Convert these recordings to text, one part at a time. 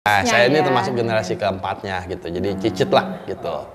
Nah, saya ini termasuk generasi keempatnya gitu, jadi cicit lah gitu.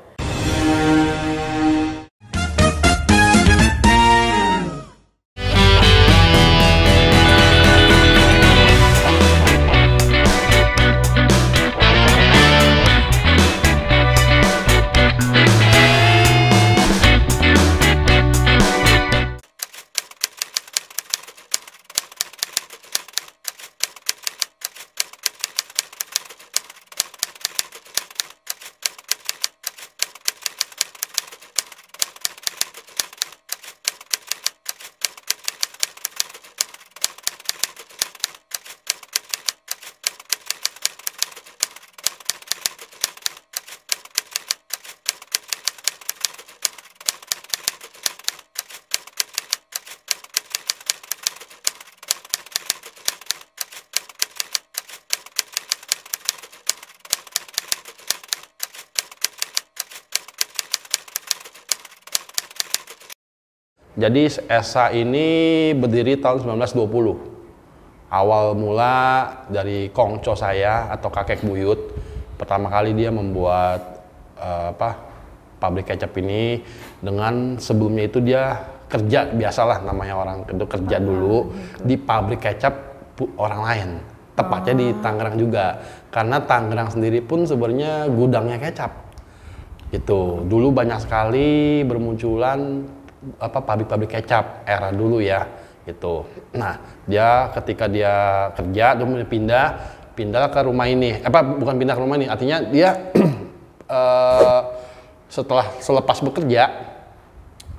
Jadi Esa ini berdiri tahun 1920. Awal mula dari kongco saya atau kakek buyut. Pertama kali dia membuat pabrik kecap ini, dengan sebelumnya itu dia kerja, biasalah namanya orang itu kerja dulu di pabrik kecap orang lain. Tepatnya di Tangerang juga. Karena Tangerang sendiri pun sebenarnya gudangnya kecap. Itu dulu banyak sekali bermunculan pabrik-pabrik kecap era dulu ya gitu. Nah, dia ketika dia kerja dia pindah ke rumah ini. Bukan pindah ke rumah ini, artinya dia selepas bekerja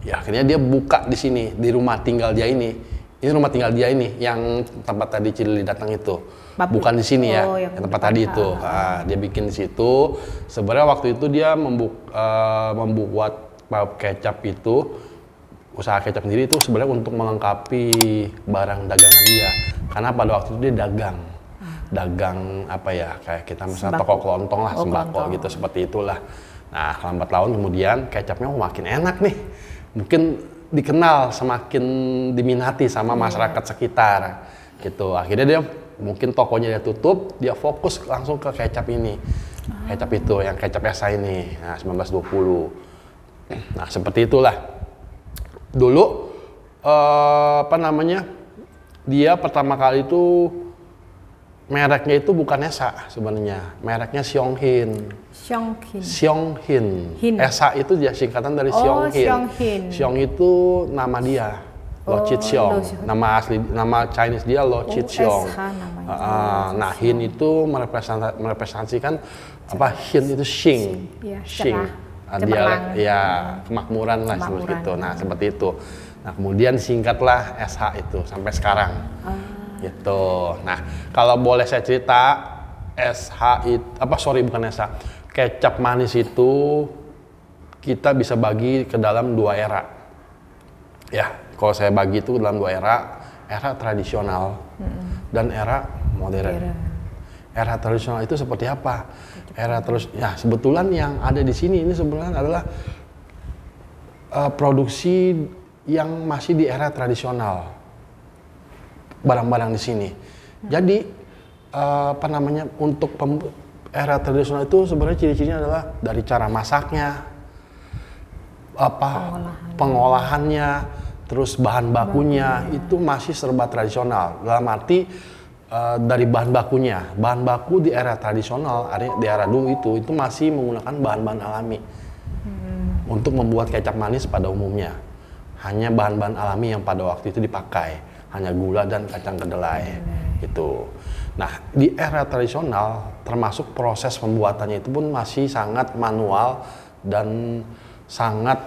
ya akhirnya dia buka di sini, di rumah tinggal dia ini. Ini rumah tinggal dia ini yang tempat tadi Cili datang itu. Bukan di sini ya, yang tempat tadi itu. Nah, dia bikin di situ. Sebenarnya waktu itu dia membuat kecap itu, usaha kecap sendiri itu sebenarnya untuk melengkapi barang dagangan dia. Karena pada waktu itu dia dagang kayak kita misalnya toko kelontong lah, sembako gitu, seperti itulah. Nah, lambat laun kemudian kecapnya makin enak nih. Mungkin dikenal, semakin diminati sama masyarakat sekitar gitu. Akhirnya dia mungkin tokonya dia tutup, dia fokus langsung ke kecap ini. Kecap itu, yang kecap Esa ini. Nah, 1920. Nah, seperti itulah. Dulu dia pertama kali itu mereknya itu bukan Esa sebenarnya, mereknya Xionghin. Esa itu dia singkatan dari Xionghin. Xiong itu nama dia, Lo Chit Xiong. Nama Chinese dia Lo Chit Xiong. Nah, Hin itu merepresentasikan Hin itu Xing. Dialek ya kemakmuran lah seperti itu. Nah, seperti itu. Nah, kemudian singkatlah SH itu sampai sekarang. Gitu. Nah, kalau boleh saya cerita, SH itu bukan SH. Kecap manis itu kita bisa bagi ke dalam dua era. Ya, kalau saya bagi itu dalam dua era tradisional dan era modern. Era tradisional itu seperti apa? Sebetulnya yang ada di sini ini sebenarnya adalah produksi yang masih di era tradisional, barang-barang di sini. Jadi untuk era tradisional itu sebenarnya ciri-cirinya adalah dari cara masaknya, pengolahannya, terus bahan bakunya itu masih serba tradisional. Dalam arti dari bahan baku di era tradisional, di era dulu itu masih menggunakan bahan-bahan alami untuk membuat kecap manis pada umumnya. Hanya bahan-bahan alami yang pada waktu itu dipakai, hanya gula dan kacang kedelai gitu. Nah, di era tradisional termasuk proses pembuatannya itu pun masih sangat manual dan sangat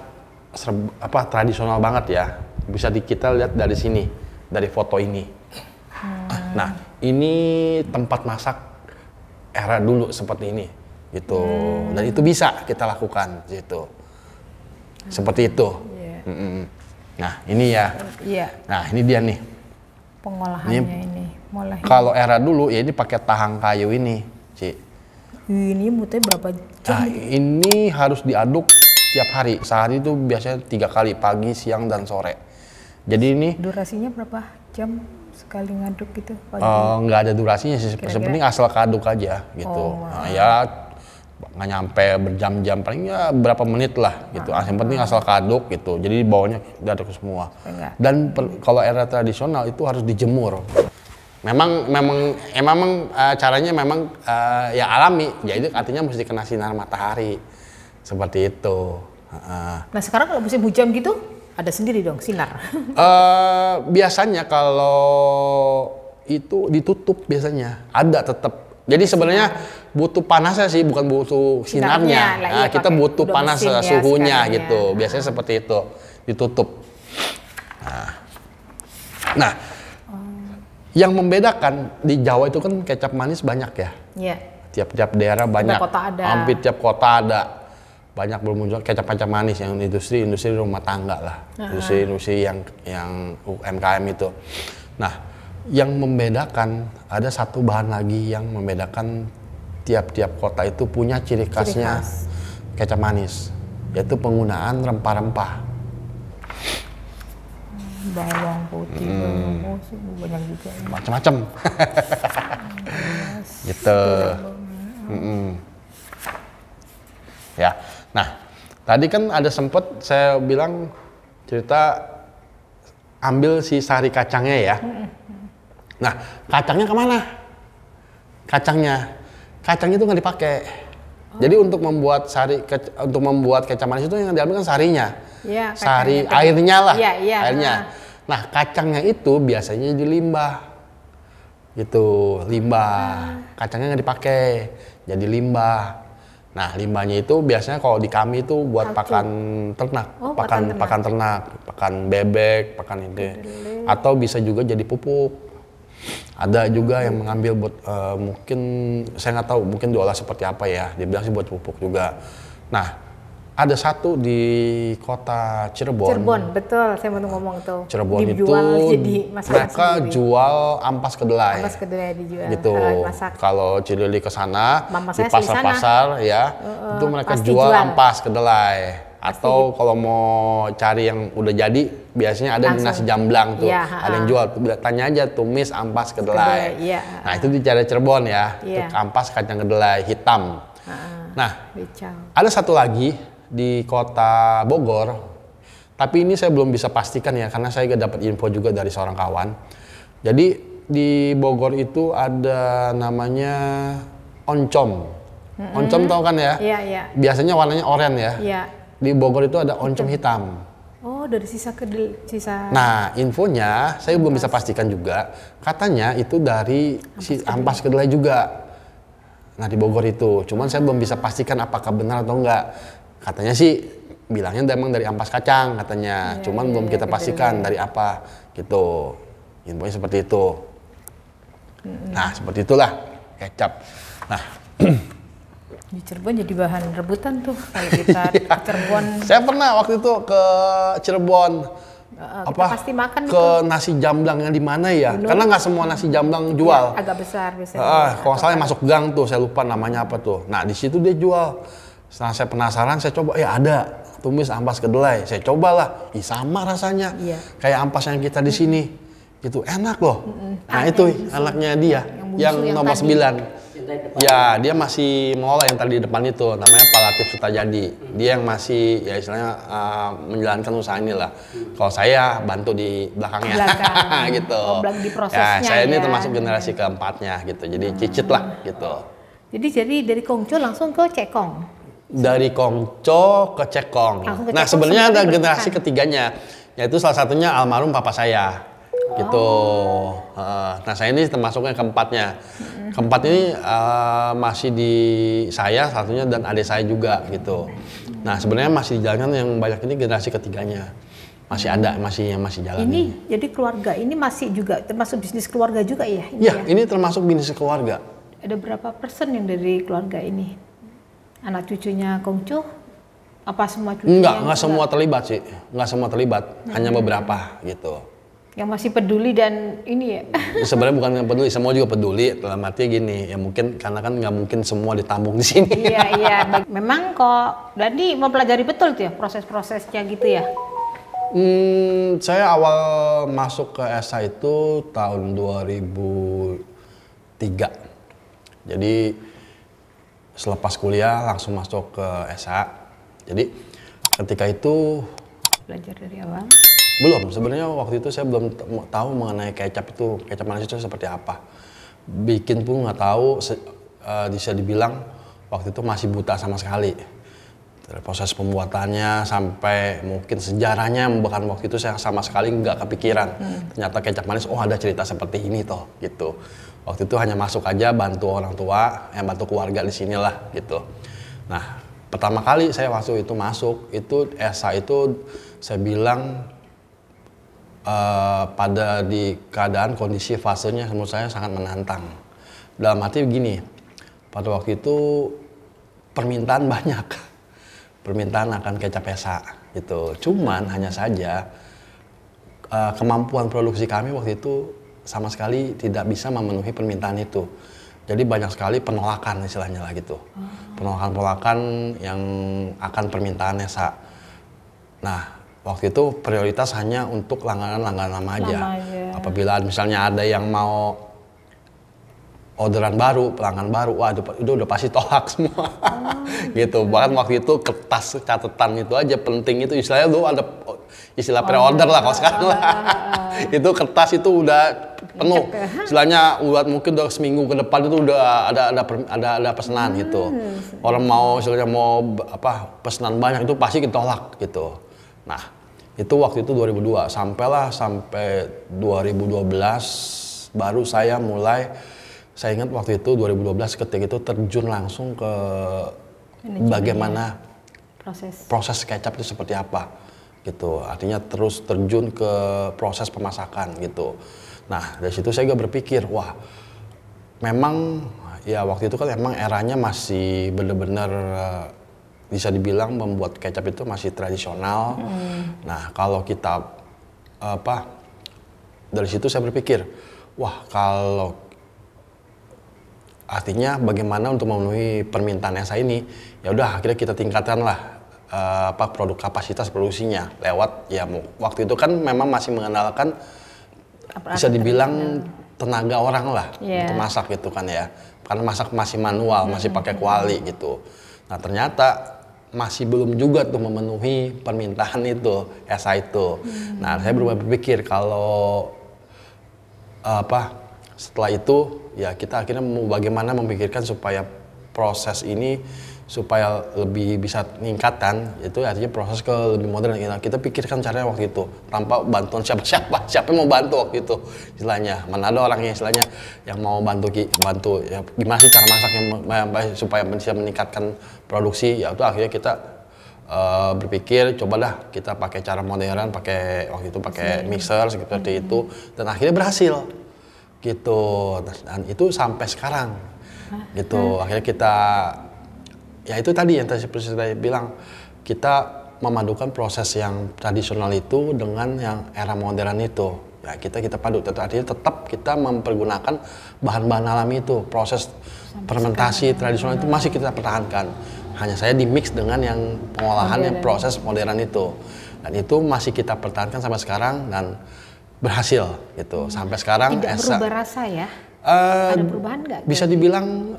tradisional banget ya. Bisa kita lihat dari sini, dari foto ini. Nah, ini tempat masak era dulu seperti ini, gitu. Dan itu bisa kita lakukan, gitu. Seperti itu. Nah, ini ya. Nah, ini dia nih. Pengolahannya ini. Kalau era dulu ya ini pakai tahang kayu ini, Ci. Ini butuhnya berapa jam? Nah, ini harus diaduk tiap hari. Sehari itu biasanya 3 kali, pagi, siang, dan sore. Jadi ini durasinya berapa jam? sekali ngaduk gitu? Nggak ada durasinya sih, penting asal kaduk aja gitu. Nah, ya nggak nyampe berjam-jam, paling ya berapa menit lah gitu. Yang penting asal kaduk gitu, jadi bawahnya diaduk semua. Dan kalau era tradisional itu harus dijemur. Memang caranya memang ya alami, jadi artinya mesti kena sinar matahari seperti itu. Nah sekarang kalau musim hujan gitu ada sendiri dong sinar. Biasanya kalau itu ditutup biasanya ada tetap. Jadi sebenarnya butuh panasnya sih, bukan butuh sinarnya. Nah, kita butuh panas suhunya gitu. Biasanya seperti itu, ditutup. Nah, yang membedakan di Jawa itu kan kecap manis banyak ya. Iya. Tiap-tiap daerah banyak. Hampir tiap kota ada. Banyak bermunculan kecap-kecap manis yang industri rumah tangga lah. Industri yang UMKM itu. Nah, yang membedakan, ada satu bahan lagi yang membedakan tiap-tiap kota itu punya ciri khasnya kecap manis, yaitu penggunaan rempah-rempah. Bawang putih, banyak juga. Macam-macam. Gitu. Ya, nah tadi kan ada sempet saya bilang cerita ambil si sari kacangnya ya. Nah, kacangnya kemana? Kacangnya itu nggak dipakai. Jadi untuk membuat kecap manis itu yang diambil kan sarinya, sari airnya lah, airnya. Nah, kacangnya itu biasanya di limbah, gitu, limbah. Kacangnya nggak dipakai, jadi limbah. Nah, limbahnya itu biasanya kalau di kami itu buat pakan ternak, pakan ternak, pakan bebek, pakan ini, atau bisa juga jadi pupuk. Ada juga yang mengambil buat mungkin saya nggak tahu, mungkin diolah seperti apa ya. Dia bilang sih buat pupuk juga. Nah, ada satu di kota Cirebon. Cirebon, betul. Saya mau ngomong tuh. Cirebon itu mereka jual ampas kedelai. Ampas kedelai dijual. Gitu. Kalau Cilili ke sana di pasar-pasar ya, itu mereka jual ampas kedelai. Atau kalau mau cari yang udah jadi, biasanya ada di nasi jamblang tuh, ada yang jual. Tanya aja tumis ampas kedelai. Nah itu di Cirebon ya, itu ampas kacang kedelai hitam. Nah ada satu lagi di kota Bogor, tapi ini saya belum bisa pastikan ya, karena saya gak dapat info juga dari seorang kawan. Jadi di Bogor itu ada namanya oncom. Oncom tahu kan ya? Biasanya warnanya oranye ya. Di Bogor itu ada oncom hitam. Oh, dari sisa. Nah, infonya saya belum bisa pastikan juga. Katanya itu dari si ampas kedelai juga. Nah, di Bogor itu. Cuman saya belum bisa pastikan apakah benar atau enggak. Katanya sih bilangnya memang dari ampas kacang katanya. Cuman belum kita pastikan dari apa gitu. Infonya seperti itu. Nah, seperti itulah kecap. Nah, di Cirebon jadi bahan rebutan tuh kalau kita ke Cirebon. Saya pernah waktu itu ke Cirebon. Pasti makan ke nasi jamblang yang di mana ya? Karena nggak semua nasi jamblang jual. Agak besar biasanya. Kalau saya masuk gang tuh, saya lupa namanya apa tuh. Nah di situ dia jual. Setelah saya penasaran, saya coba. Ada tumis ampas kedelai. Saya cobalah. Sama rasanya. Kayak ampas yang kita di sini. Gitu enak loh. Nah itu anaknya dia yang nomor 9. Ya, dia masih mengolah yang tadi di depan itu, namanya Pak Latif Sutajadi. Dia yang masih, ya istilahnya menjalankan usaha ini lah. Kalau saya bantu di belakangnya, gitu. Di prosesnya ya, saya ini termasuk generasi keempatnya, gitu. Jadi cicit lah, gitu. Jadi dari Kongco langsung ke Cekong? Dari Kongco ke Cekong. Nah, sebenarnya ada generasi ketiganya, yaitu salah satunya almarhum papa saya. Gitu. Nah saya ini termasuknya keempatnya. Keempat ini masih di saya satunya dan adik saya juga gitu. Nah sebenarnya masih dijalankan yang banyak ini generasi ketiganya. Masih ada, masih jalan. Ini jadi keluarga ini masih juga termasuk bisnis keluarga juga ya? Ini termasuk bisnis keluarga. Ada berapa persen yang dari keluarga ini? Anak cucunya Kongco? Apa semua cucunya? Enggak semua terlibat sih. Enggak semua terlibat, hanya beberapa gitu. Yang masih peduli dan ini ya? Sebenarnya bukan yang peduli, semua juga peduli. Dalam artinya gini, ya mungkin karena kan nggak mungkin semua ditampung di sini. Iya. Memang kok, jadi mempelajari betul tuh ya proses-prosesnya gitu ya? Saya awal masuk ke ESA itu tahun 2003. Jadi selepas kuliah langsung masuk ke ESA. Jadi ketika itu Belajar dari awal? belum, sebenarnya waktu itu saya belum tahu mengenai kecap manis itu seperti apa. Bikin pun nggak tahu, bisa dibilang waktu itu masih buta sama sekali. Dari proses pembuatannya sampai mungkin sejarahnya, bahkan waktu itu saya sama sekali nggak kepikiran. Ternyata kecap manis, oh ada cerita seperti ini toh, gitu. Waktu itu hanya masuk aja bantu orang tua, bantu keluarga di sinilah, gitu. Nah, pertama kali saya waktu itu masuk, itu ESA itu saya bilang pada di keadaan kondisi fasenya menurut saya sangat menantang. Dalam arti begini, pada waktu itu permintaan banyak. Permintaan akan kecap ESA gitu. Cuman hanya saja kemampuan produksi kami waktu itu sama sekali tidak bisa memenuhi permintaan itu. Jadi banyak sekali penolakan istilahnya lah gitu. Penolakan-penolakan yang akan permintaan ESA. Nah, waktu itu prioritas hanya untuk langganan-langganan lama aja. Apabila misalnya ada yang mau orderan baru, pelanggan baru, wah itu udah pasti tolak semua. Gitu. Bahkan waktu itu kertas catatan itu aja penting, itu istilahnya tuh ada istilah pre-order lah kalau sekarang lah. Itu kertas itu udah penuh. Istilahnya mungkin udah seminggu ke depan itu udah ada pesanan gitu. Orang mau istilahnya mau pesanan banyak itu pasti ditolak gitu. Nah, itu waktu itu 2002 sampai 2012 baru saya mulai. Saya ingat waktu itu 2012 ketika itu terjun langsung ke bagaimana proses kecap itu seperti apa gitu. Artinya terus terjun ke proses pemasakan gitu. Nah, dari situ saya juga berpikir, wah memang ya waktu itu kan emang eranya masih benar-benar bisa dibilang membuat kecap itu masih tradisional. Nah, kalau kita dari situ saya berpikir, wah kalau artinya bagaimana untuk memenuhi permintaan ESA ini, ya udah akhirnya kita tingkatkan lah produk kapasitas produksinya lewat ya waktu itu kan memang masih mengandalkan bisa dibilang tenaga orang lah untuk masak gitu kan ya, karena masak masih manual, masih pakai kuali gitu. Nah ternyata masih belum juga tuh memenuhi permintaan itu ESA itu. Nah saya berpikir kalau setelah itu ya kita akhirnya bagaimana memikirkan supaya proses ini supaya lebih bisa meningkatkan, itu artinya proses ke lebih modern. Kita pikirkan caranya waktu itu tanpa bantuan siapa yang mau bantu waktu itu istilahnya. Mana ada orang yang istilahnya yang mau bantu ya gimana sih cara masak yang supaya bisa meningkatkan produksi, ya itu akhirnya kita berpikir cobalah kita pakai cara modern, waktu itu pakai mixer seperti itu, dan akhirnya berhasil gitu. Dan itu sampai sekarang gitu. Akhirnya kita ya itu tadi yang seperti saya bilang, kita memadukan proses yang tradisional itu dengan yang era modern itu. Ya kita padu, artinya tetap kita mempergunakan bahan-bahan alami itu. Proses fermentasi tradisional itu masih kita pertahankan. Hanya saya di mix dengan yang pengolahan yang proses modern itu. Dan itu masih kita pertahankan sampai sekarang dan berhasil gitu. Sampai sekarang tidak berubah rasa ya? Ada perubahan nggak? Bisa dibilang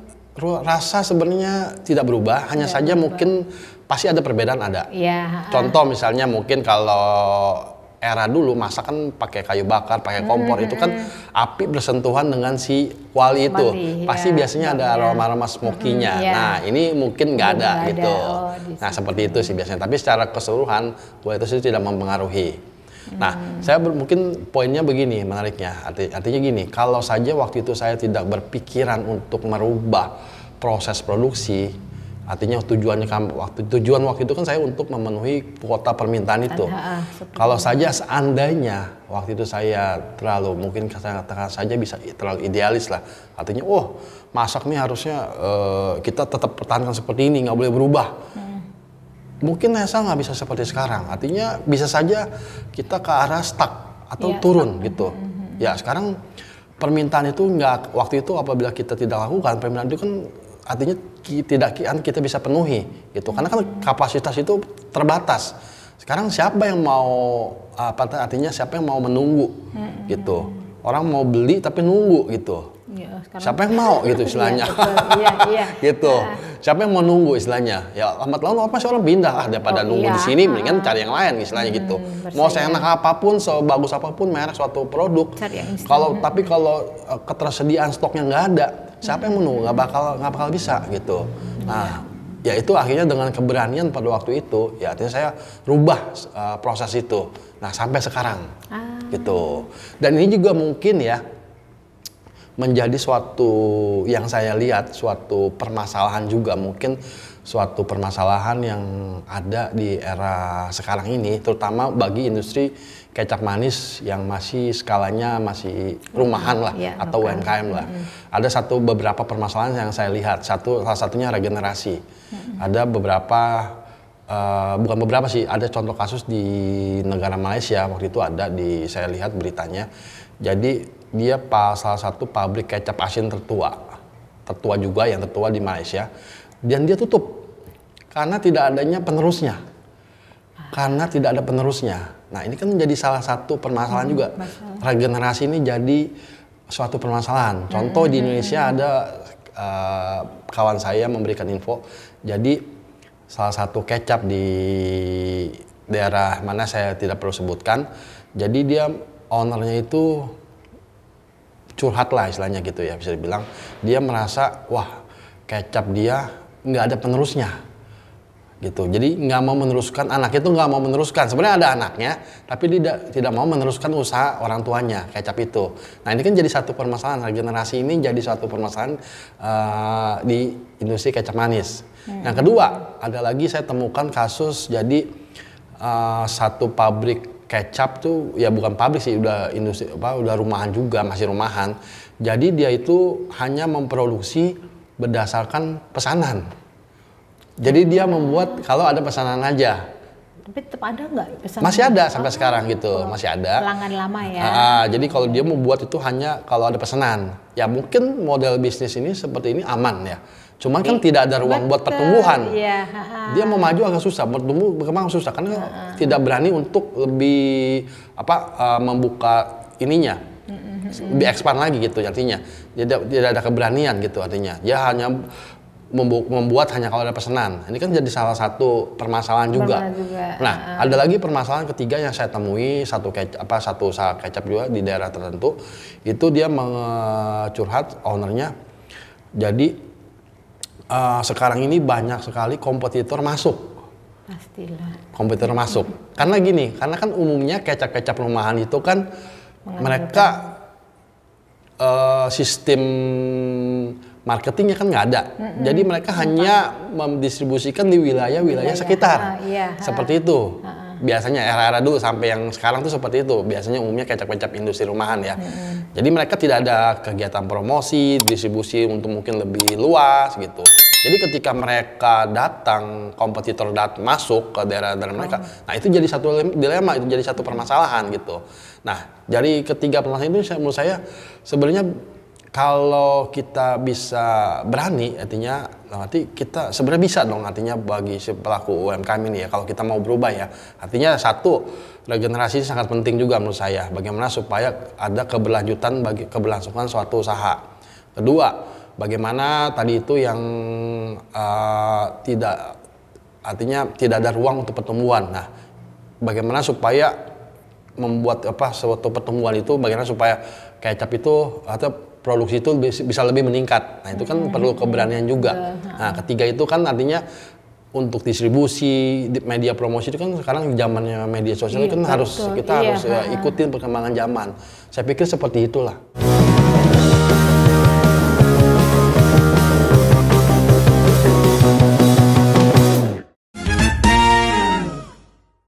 rasa sebenarnya tidak berubah, hanya saja mungkin pasti ada perbedaan ada. Ya, contoh misalnya mungkin kalau era dulu masak kan pakai kayu bakar, pakai kompor, itu kan api bersentuhan dengan si kuali itu. Pasti biasanya ada aroma-aroma smoky-nya. Nah, ini mungkin nggak ada gitu. Nah, seperti itu sih biasanya. Tapi secara keseluruhan kualitas itu tidak mempengaruhi. Nah, saya mungkin poinnya begini menariknya, artinya gini, kalau saja waktu itu saya tidak berpikiran untuk merubah proses produksi, artinya tujuan waktu itu kan saya untuk memenuhi kuota permintaan itu. Kalau saja seandainya waktu itu saya terlalu, mungkin katakan saja bisa terlalu idealis lah, artinya masak nih harusnya kita tetap pertahankan seperti ini, nggak boleh berubah. Mungkin ESA nggak bisa seperti sekarang, artinya bisa saja kita ke arah stuck atau turun gitu. Ya sekarang permintaan itu nggak, waktu itu apabila kita tidak lakukan permintaan itu kan artinya kita bisa penuhi gitu, karena kan kapasitas itu terbatas. Sekarang siapa yang mau artinya siapa yang mau menunggu gitu. Orang mau beli tapi nunggu gitu. Ya, siapa yang mau gitu istilahnya. Gitu. Siapa yang mau nunggu istilahnya? Ya lambat laun pasti orang pindah daripada nunggu di sini mendingan cari yang lain istilahnya gitu. Mau seenak apapun, sebagus apapun merek suatu produk. Tapi kalau ketersediaan stoknya nggak ada, siapa yang mau nunggu? Nggak bakal bisa gitu. Nah, ya itu akhirnya dengan keberanian pada waktu itu, ya artinya saya rubah proses itu. Nah, sampai sekarang gitu. Dan ini juga mungkin ya menjadi suatu yang saya lihat, suatu permasalahan juga, mungkin suatu permasalahan yang ada di era sekarang ini, terutama bagi industri kecap manis yang masih skalanya masih rumahan lah, atau UMKM lah. Ada beberapa permasalahan yang saya lihat, salah satunya regenerasi. Ada beberapa, bukan beberapa sih, ada contoh kasus di negara Malaysia, waktu itu saya lihat beritanya. Jadi dia salah satu pabrik kecap asin tertua juga, yang tertua di Malaysia, dan dia tutup karena tidak adanya penerusnya. Nah, ini kan menjadi salah satu permasalahan juga. Regenerasi ini jadi suatu permasalahan. Contoh di Indonesia ada kawan saya memberikan info, jadi salah satu kecap di daerah mana saya tidak perlu sebutkan, jadi dia ownernya itu curhat lah istilahnya gitu ya, bisa dibilang dia merasa wah kecap dia nggak ada penerusnya gitu, jadi nggak mau meneruskan, anaknya itu nggak mau meneruskan, sebenarnya ada anaknya tapi dia tidak mau meneruskan usaha orang tuanya kecap itu. Nah, ini kan jadi satu permasalahan, regenerasi ini jadi suatu permasalahan di industri kecap manis. Yang kedua, ada lagi saya temukan kasus, jadi satu pabrik kecap tuh, ya bukan pabrik sih, udah industri udah rumahan juga, masih rumahan. Jadi dia itu hanya memproduksi berdasarkan pesanan. Jadi dia membuat kalau ada pesanan aja. Tapi tetap ada nggak pesanan? Masih ada sampai sekarang gitu, masih ada. Pelanggan lama ya. Jadi kalau dia membuat itu hanya kalau ada pesanan. Ya mungkin model bisnis ini seperti ini aman ya. Cuman kan tidak ada ruang buat pertumbuhan. Dia mau maju agak susah, berkembang susah karena tidak berani untuk lebih membuka ininya, lebih expand lagi gitu artinya. Tidak ada keberanian gitu artinya. Dia hanya membuat hanya kalau ada pesanan. Ini kan jadi salah satu permasalahan juga. Nah, ada lagi permasalahan ketiga yang saya temui, satu usaha kecap juga di daerah tertentu. Itu dia curhat ownernya. Jadi sekarang ini banyak sekali kompetitor masuk. Pastilah. Kompetitor masuk. Karena gini, karena kan umumnya kecap-kecap rumahan itu kan mereka sistem marketingnya kan nggak ada. Jadi mereka hanya mendistribusikan di wilayah-wilayah sekitar. Seperti itu. Biasanya era-era dulu sampai yang sekarang tuh seperti itu. Biasanya umumnya kecap-kecap industri rumahan ya. Jadi mereka tidak ada kegiatan promosi, distribusi untuk mungkin lebih luas gitu. Jadi ketika mereka datang, kompetitor masuk ke daerah-daerah mereka, nah itu jadi satu dilema, itu jadi satu permasalahan gitu. Nah, dari ketiga permasalahan itu menurut saya sebenarnya kalau kita bisa berani, artinya nanti kita sebenarnya bisa dong, artinya bagi si pelaku UMKM ini ya, kalau kita mau berubah ya. Artinya satu, regenerasi sangat penting juga menurut saya. Bagaimana supaya ada keberlanjutan bagi keberlangsungan suatu usaha. Kedua, bagaimana tadi itu yang tidak ada ruang untuk pertumbuhan. Nah, bagaimana supaya membuat suatu pertumbuhan itu, bagaimana supaya kecap itu atau produksi itu bisa lebih meningkat. Nah, itu kan perlu keberanian juga. Nah, ketiga itu kan artinya untuk distribusi, media promosi itu kan sekarang zamannya media sosial kan harus kita harus ikutin perkembangan zaman. Saya pikir seperti itulah.